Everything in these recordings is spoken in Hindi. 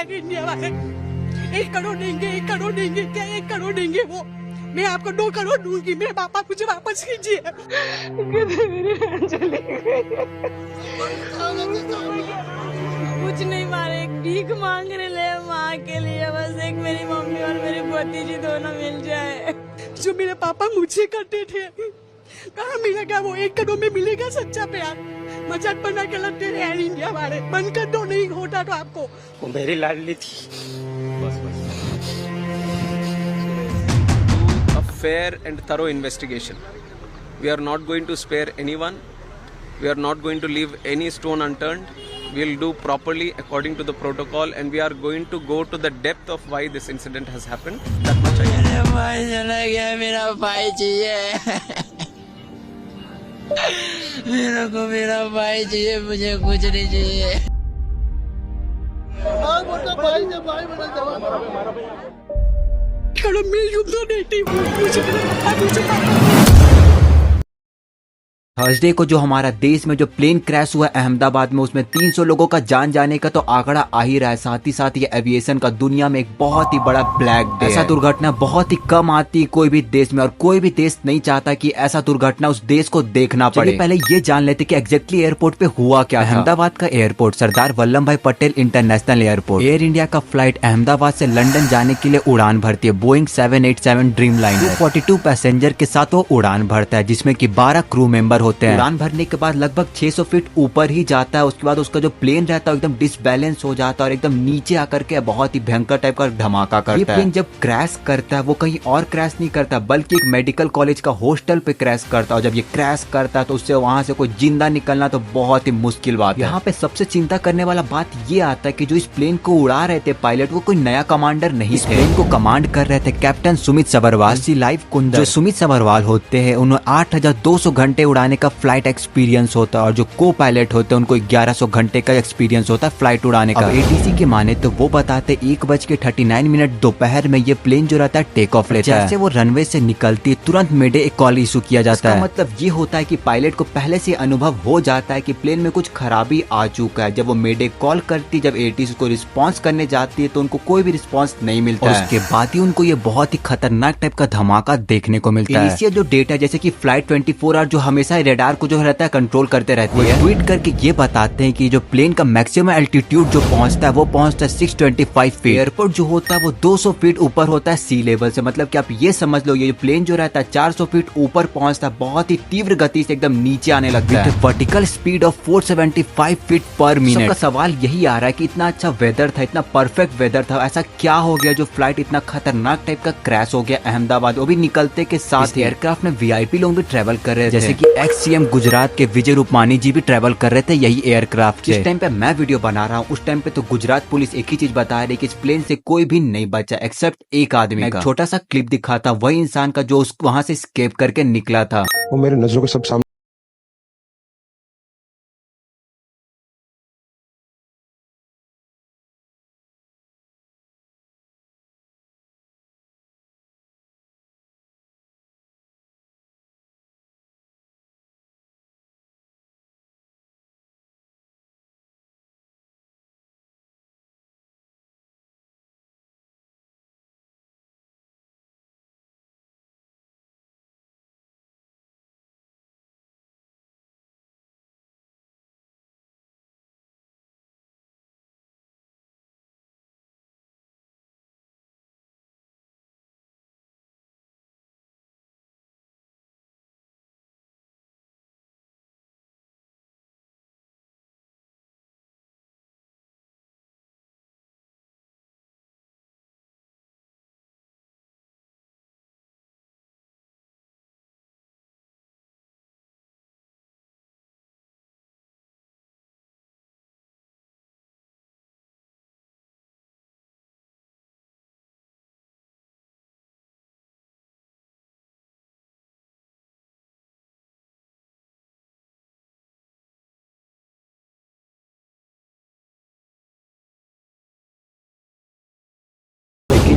एयर इंडिया वाले। 1 करोड़ देंगे, 1 करोड़ देंगे, क्या 1 करोड़ देंगे वो? मैं आपको 2 करोड़ दूंगी, मेरे पापा मुझे वापस कीजिए। मेरी बहन चली गई। कुछ नहीं मारे, भीख मांग रहे ले माँ के लिए, बस एक मेरी मम्मी और मेरी भतीजी दोनों मिल जाए। जो मेरे पापा मुझसे करते थे, कहाँ मिलेगा वो? 1 करोड़ में मिलेगा सच्चा प्यार? मजाक बना के लगते हैं एयर इंडिया वाले। बंद कर दो, नहीं होता तो आपको। वो मेरी लाडली थी। A fair and thorough investigation. We are not going to spare anyone. We are not going to leave any stone unturned. We'll do properly according to the protocol, and we are going to go to the depth of why this incident has happened. That much I know. मेरा भाई चला गया, मेरा भाई चाहिए। मेरे को मेरा भाई चाहिए, मुझे कुछ नहीं चाहिए। करोड़ मिल जुल तो देती हूँ, मुझे मेरे पापा मुझे पापा। थर्सडे को जो हमारा देश में जो प्लेन क्रैश हुआ अहमदाबाद में, उसमें 300 लोगों का जान जाने का तो आंकड़ा आ ही रहा है। साथ ही साथ ये एविएशन का दुनिया में एक बहुत ही बड़ा ब्लैक डे है। ऐसा दुर्घटना बहुत ही कम आती कोई भी देश में, और कोई भी देश नहीं चाहता कि ऐसा दुर्घटना उस देश को देखना पड़े। पहले ये जान लेते कि एग्जैक्टली एयरपोर्ट पे हुआ क्या। अहमदाबाद का एयरपोर्ट सरदार वल्लभ भाई Patel international airport. Air India का फ्लाइट अहमदाबाद से लंदन जाने के लिए उड़ान भरती है। बोइंग 787 ड्रीम लाइनर 42 पैसेंजर के साथ वो उड़ान भरता है, जिसमें की 12 क्रू मेंबर होते हैं। उड़ान भरने के बाद लगभग 600 फीट ऊपर ही जाता है। उसके बाद उसका जो प्लेन रहता है एकदम डिसबैलेंस हो जाता है और एकदम नीचे आकर के बहुत ही भयंकर टाइप का धमाका करता है। ये प्लेन जब क्रैश करता है वो कहीं और क्रैश नहीं करता, बल्कि एक मेडिकल कॉलेज का हॉस्टल पे क्रैश करता है। और जब ये क्रैश करता है तो उससे वहां से कोई जिंदा निकलना तो बहुत ही मुश्किल बात है। यहाँ पे सबसे चिंता करने वाला बात ये आता है कि जो इस प्लेन को उड़ा रहे थे पायलट, वो कोई नया कमांडर नहीं थे। प्लेन को कमांड कर रहे थे कैप्टन सुमित सबरवाल लाइव कुंदर। जो सुमित सबरवाल होते हैं उन्हें 8200 घंटे उड़ाने का फ्लाइट एक्सपीरियंस होता है, और जो को पायलट होते हैं उनको 1100 घंटे का एक्सपीरियंस होता है फ्लाइट उड़ाने का। एटीसी के माने तो वो बताते 1:39 दोपहर में ये प्लेन जो रहता है टेक ऑफ लेता है। जैसे वो रनवे से निकलती है तुरंत मेडे कॉल इशू किया जाता है। मतलब ये होता है कि पायलट को पहले से अनुभव हो जाता है कि प्लेन में कुछ खराबी आ चुका है। जब वो मेडे कॉल करती, जब एटीसी को रिस्पॉन्स करने जाती है तो उनको कोई भी रिस्पॉन्स नहीं मिलता है। उसके बाद ही उनको ये बहुत ही खतरनाक टाइप का धमाका देखने को मिलता है। इनिशियल जो डेटा जैसे कि फ्लाइट 24 आवर जो हमेशा रेडार को जो रहता है कंट्रोल करते रहती है, ट्वीट करके ये बताते हैं कि जो प्लेन का मैक्सिमम एल्टीट्यूड जो पहुंचता है वो पहुंचता है 625 फीट। एयरपोर्ट जो होता है वो 200 फीट ऊपर होता है सी लेवल से। मतलब कि आप ये समझ लो ये प्लेन जो रहता है 400 फीट ऊपर पहुंचता है, बहुत ही तीव्र गति से एकदम नीचे आने लगता है। वर्टिकल स्पीड ऑफ 475 फीट पर मिनट। सबका सवाल यही आ रहा है कि इतना अच्छा वेदर था, इतना परफेक्ट वेदर था, ऐसा क्या हो गया जो फ्लाइट इतना खतरनाक टाइप का क्रैश हो गया अहमदाबाद, वो भी निकलते के साथ। एयरक्राफ्ट में वीआईपी लोग भी ट्रेवल कर रहे थे, जैसे कि एक्स सीएम गुजरात के विजय रूपानी जी भी ट्रेवल कर रहे थे यही एयरक्राफ्ट। जिस टाइम पे मैं वीडियो बना रहा हूँ उस टाइम पे तो गुजरात पुलिस एक ही चीज बता रही है कि इस प्लेन से कोई भी नहीं बचा एक्सेप्ट एक आदमी का। छोटा सा क्लिप दिखाता वही इंसान का जो वहां से स्केप करके निकला था। वो मेरे नजरों के सब सामने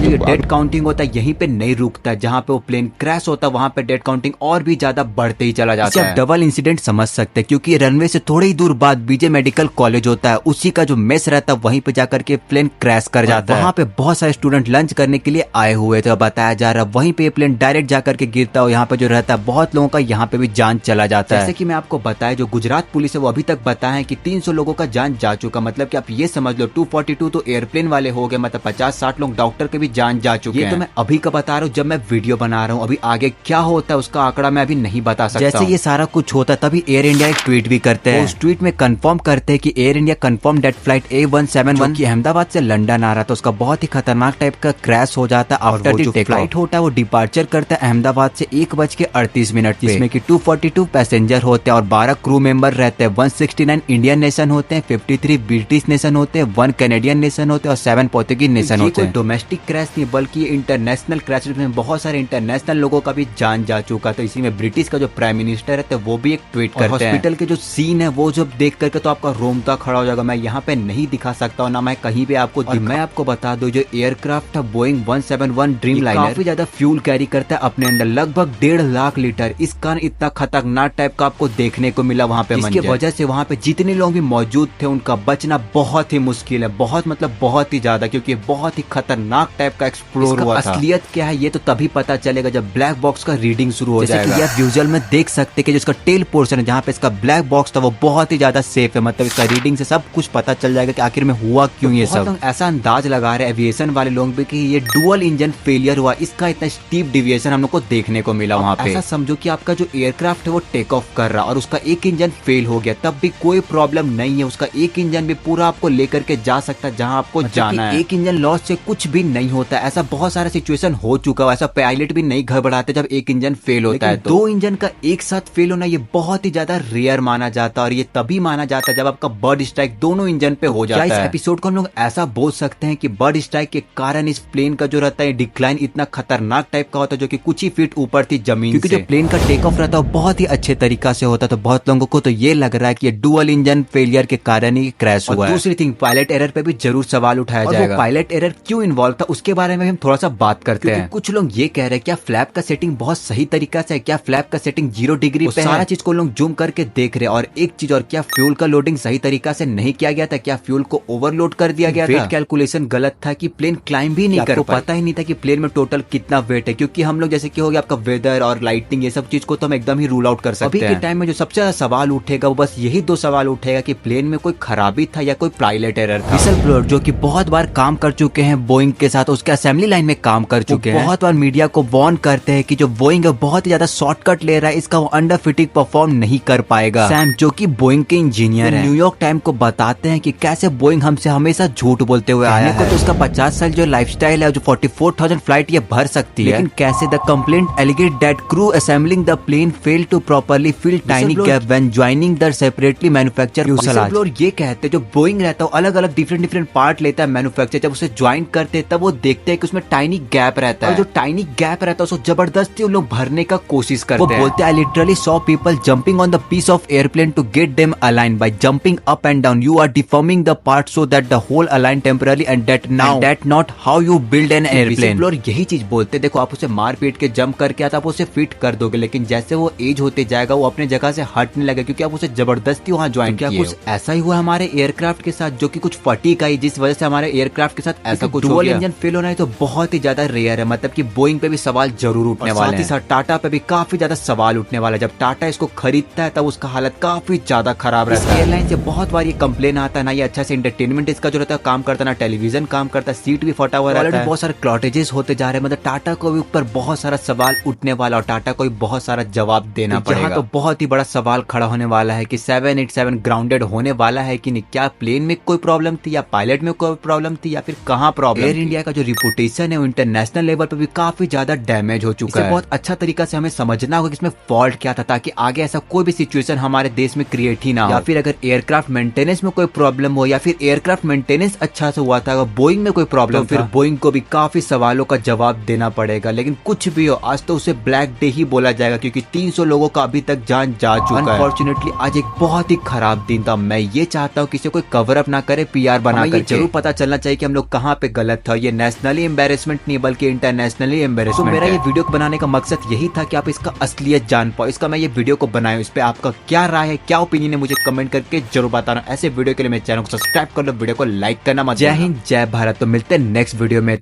जो ये डेड काउंटिंग होता है यहीं पे नहीं रुकता है, जहाँ पे वो प्लेन क्रैश होता है वहाँ पे डेड काउंटिंग और भी ज्यादा बढ़ते ही चला जाता है। डबल इंसिडेंट समझ सकते हैं, क्योंकि रनवे से थोड़े ही दूर बाद बीजे मेडिकल कॉलेज होता है, उसी का जो मेस रहता है वहीं पे जाकर के प्लेन क्रैश कर जाता है। वहाँ पे बहुत सारे स्टूडेंट लंच करने के लिए आए हुए थे, बताया जा रहा है वहीं पे प्लेन डायरेक्ट जाकर के गिरता है। यहाँ पे जो रहता है बहुत लोगों का यहाँ पे भी जान चला जाता है। जैसे कि मैं आपको बताया, जो गुजरात पुलिस है वो अभी तक बताया है कि 300 लोगों का जान जा चुका, मतलब कि आप ये समझ लो 242 तो एयरप्लेन वाले हो गए, मतलब 50-60 लोग डॉक्टर के भी जान जा चुके हैं। ये तो मैं अभी का बता रहा हूँ जब मैं वीडियो बना रहा हूँ, अभी आगे क्या होता है उसका आंकड़ा मैं अभी नहीं बता सकता। जैसे ये सारा कुछ होता तभी एयर इंडिया एक ट्वीट भी करते हैं, उस ट्वीट में कंफर्म करते हैं कि Air India confirm date flight A171 की अहमदाबाद से लंदन आ रहा था, उसका बहुत ही खतरनाक टाइप का क्रैश हो जाता है। आफ्टर जो फ्लाइट होता है वो डिपार्चर करता है अहमदाबाद से 1:38 जिसमें कि 242 पैसेंजर होते हैं और 12 क्रू मेंबर रहते हैं। 169 इंडियन नेशन होते हैं, 53 ब्रिटिश नेशन होते हैं, 1 कैनेडियन नेशन होते हैं और 7 पोर्तुगीज नेशन होते हैं। डोमेस्टिक क्रैश नहीं बल्कि ये इंटरनेशनल क्रैश में बहुत सारे इंटरनेशनल लोगों का भी जान जा चुका था। इसी में ब्रिटिश का जो प्राइम मिनिस्टर है वो भी एक ट्वीट करते हैं। हॉस्पिटल के जो सीन है वो जब देख करके तो आपका रोंगटा खड़ा हो जाएगा। मैं यहाँ पे नहीं दिखा सकता हूँ ना मैं कहीं पे आपको मैं आपको बता दूं, जो एयरक्राफ्ट है बोइंग 171 ड्रीम लाइनर काफी ज्यादा फ्यूल कैरी करता है अपने अंदर, लगभग 1.5 लाख लीटर। इस कारण इतना खतरनाक टाइप का आपको देखने को मिला वहाँ पे, इसकी वजह से वहाँ पे जितने लोग भी मौजूद थे उनका बचना बहुत ही मुश्किल है, बहुत मतलब बहुत ही ज्यादा, क्योंकि बहुत ही खतरनाक टाइप का एक्सप्लोर हुआ था। असलियत क्या है ये तो तभी पता चलेगा जब ब्लैक बॉक्स का रीडिंग शुरू हो जाएगा। आप विजुअल में देख सकते हैं कि जो इसका टेल पोर्शन है जहाँ पे इसका ब्लैक बॉक्स था वो बहुत ही ज्यादा सेफ है, मतलब इसका रीडिंग से सब कुछ पता चल जाएगा कि आखिर में हुआ क्यों ये सब। ऐसा अंदाज लगा रहे एविएशन वाले लोग भी कि ये डुअल इंजन फेलियर हुआ, इसका इतना स्टीप डिविएशन हम लोग को देखने को मिला वहाँ पे। ऐसा समझो कि आपका जो एयरक्राफ्ट है वो टेक ऑफ कर रहा और उसका एक इंजन फेल हो गया, तब भी कोई प्रॉब्लम नहीं है, उसका एक इंजन भी पूरा आपको लेकर के जा सकता है जहाँ आपको जाना है। एक इंजन लॉस से कुछ भी नहीं होता, ऐसा बहुत सारा सिचुएशन हो चुका है, ऐसा पायलट भी नहीं घबराते जब एक इंजन फेल होता है। 2 इंजन का एक साथ फेल होना ये बहुत ही ज्यादा रेयर माना जाता है और ये तभी माना जाता है जब आपका बर्ड स्ट्राइक दोनों इंजन पे हो जाता है। इस एपिसोड को हम लोग ऐसा बोल सकते हैं कि बर्ड स्ट्राइक के कारण इस प्लेन का जो रहता है डिक्लाइन इतना खतरनाक टाइप का होता है, जो कि कुछ ही फीट ऊपर थी जमीन से। क्योंकि जो प्लेन का टेक ऑफ रहता है बहुत ही अच्छे तरीका से होता है, तो बहुत लोगों को तो ये लग रहा है कि ये डुअल इंजन फेलियर के कारण ही क्रैश हुआ है। दूसरी थिंग, पायलट एरर पे भी जरूर सवाल उठाया जाएगा। पायलट एरर क्यों इन्वॉल्व था उसके बारे में हम थोड़ा सा बात करते हैं। कुछ लोग ये कह रहे हैं क्या फ्लैप का सेटिंग बहुत सही तरीका से है, क्या फ्लैप का सेटिंग 0 डिग्री पे सारा चीज को लोग जूम करके देख रहे हैं। और एक चीज और, क्या फ्यूल का लोडिंग सही तरीका से नहीं किया गया था, क्या फ्यूल को ओवरलोड कर दिया गया था। वेट कैलकुलेशन गलत था कि प्लेन क्लाइंब भी नहीं कर पाया, पता ही नहीं था कि प्लेन में टोटल कितना वेट है, क्योंकि हम लोग जैसे कि हो गया आपका वेदर और लाइटिंग ये सब चीज को तो हम एकदम ही रूल आउट कर सकते हैं। अभी के टाइम में जो सबसे ज्यादा सवाल उठेगा वो बस यही 2 सवाल उठेगा कि प्लेन में कोई खराबी था या कोई पायलट एरर था। विसल ब्लोअर जो कि बहुत बार काम कर चुके हैं बोइंग के साथ, उसके असेंबली लाइन में काम कर चुके हैं, बहुत बार मीडिया को वार्न करते हैं कि जो बोइंग है बहुत ही ज्यादा शॉर्टकट ले रहा है, इसका वो अंडर फिटिंग परफॉर्म नहीं कर पाएगा। सैम जो कि बोइंग के इंजीनियर हैं, न्यूयॉर्क टाइम को बताते हैं कि कैसे बोइंग हमसे हमेशा झूठ बोलते हुए आया है। तो उसका 50 साल जो लाइफस्टाइल है, जो 44,000 फ्लाइट ये भर सकती है, लेकिन कैसे the complaint alleged that crew assembling the plane fail to properly fill tiny gap when joining the separately manufacture fuselage. ये कहते हैं जो बोइंग रहता है अलग अलग डिफरेंट पार्ट लेता है मैन्युफैक्चर, जब उसे ज्वाइन करते हैं तब वो देखते हैं कि उसमें टाइनी गैप रहता है, और जो टाइनी गैप रहता है उसको जबरदस्ती उन लोग भरने का कोशिश करते हैं। वो बोलते हैं I literally saw people jumping on the piece of airplane to get them align by jumping up and down, you are deforming the part so that the whole align temporary and that not how you build an airplane. और यही चीज बोलते हैं, देखो आप उसे मार पीट के जंप करके आता आप उसे फिट कर दोगे, लेकिन जैसे वो एज होते जाएगा वो अपने जगह से हटने लगे, क्योंकि आप उसे जबरदस्ती वहाँ ज्वाइन किया। कुछ ऐसा ही हुआ हमारे एयरक्राफ्ट के साथ, जो कि कुछ फटीक आई जिस वजह से हमारे एयरक्राफ्ट के साथ ऐसा कुछ डुअल इंजन फेल होना है तो बहुत ही ज्यादा रेयर है, मतलब कि बोइंग पे भी सवाल जरूर उठने वाले हैं, साथ ही साथ टाटा पे भी काफी ज्यादा सवाल उठने वाला है। जब टाटा इसको खरीदता है तब उसका हालत काफी ज्यादा खराब रहता है। एयरलाइन से बहुत बार ये कंप्लेन आता है ना, ये अच्छा से एंटरटेनमेंट इसका जो रहता है काम करता है, ना टेलीविजन काम करता है, सीट भी फटा हुआ रहता है, बहुत सारे क्लॉटेजेस होते जा रहे हैं, मतलब टाटा को भी ऊपर बहुत सारा सवाल उठने वाला और टाटा को भी बहुत सारा जवाब देना पड़ेगा। तो बहुत ही बड़ा सवाल खड़ा होने वाला है कि 787 ग्राउंडेड होने वाला है कि नहीं, क्या प्लेन में कोई प्रॉब्लम थी या पायलट में कोई प्रॉब्लम थी या फिर कहाँ प्रॉब्लम। एयर इंडिया का जो रिपुटेशन है वो इंटरनेशनल लेवल पे भी काफी ज्यादा डैमेज हो चुका है। बहुत अच्छा तरीका से हमें समझना होगा कि इसमें फॉल्ट क्या था, ताकि आगे ऐसा कोई भी सिचुएशन हमारे देश में क्रिएट ही ना हो। या फिर अगर एयरक्राफ्ट मेंटेनेंस में कोई प्रॉब्लम हो या फिर एयरक्राफ्ट मेंटेनेंस अच्छा से हुआ था, अगर बोइंग में कोई प्रॉब्लम फिर बोइंग को भी काफी सवालों का जवाब देना पड़ेगा। लेकिन कुछ भी हो आज तो उसे ब्लैक डे ही बोला जाएगा, क्योंकि 300 लोगों का अभी तक जान जा चुका है। अनफॉर्चुनेटली आज एक बहुत ही खराब दिन था। मैं ये चाहता हूँ किसी कोई कवर अप ना करे, PR बना कर जरूर पता चलना चाहिए कि हम लोग कहाँ पे गलत था। ये नेशनल नेशनली एम्बेरसमेंट नहीं बल्कि इंटरनेशनली एम्बेरसमेंट। तो मेरा ये वीडियो बनाने का मकसद यही था कि आप इसका असलियत जान पाओ, इसका मैं ये वीडियो को बनाया। इस पे आपका क्या राय है, क्या ओपिनियन है, मुझे कमेंट करके जरूर बताना। ऐसे वीडियो के लिए मेरे चैनल को सब्सक्राइब कर लो, वीडियो को लाइक करना मत। जय हिंद, जय भारत। तो मिलते हैं नेक्स्ट वीडियो में।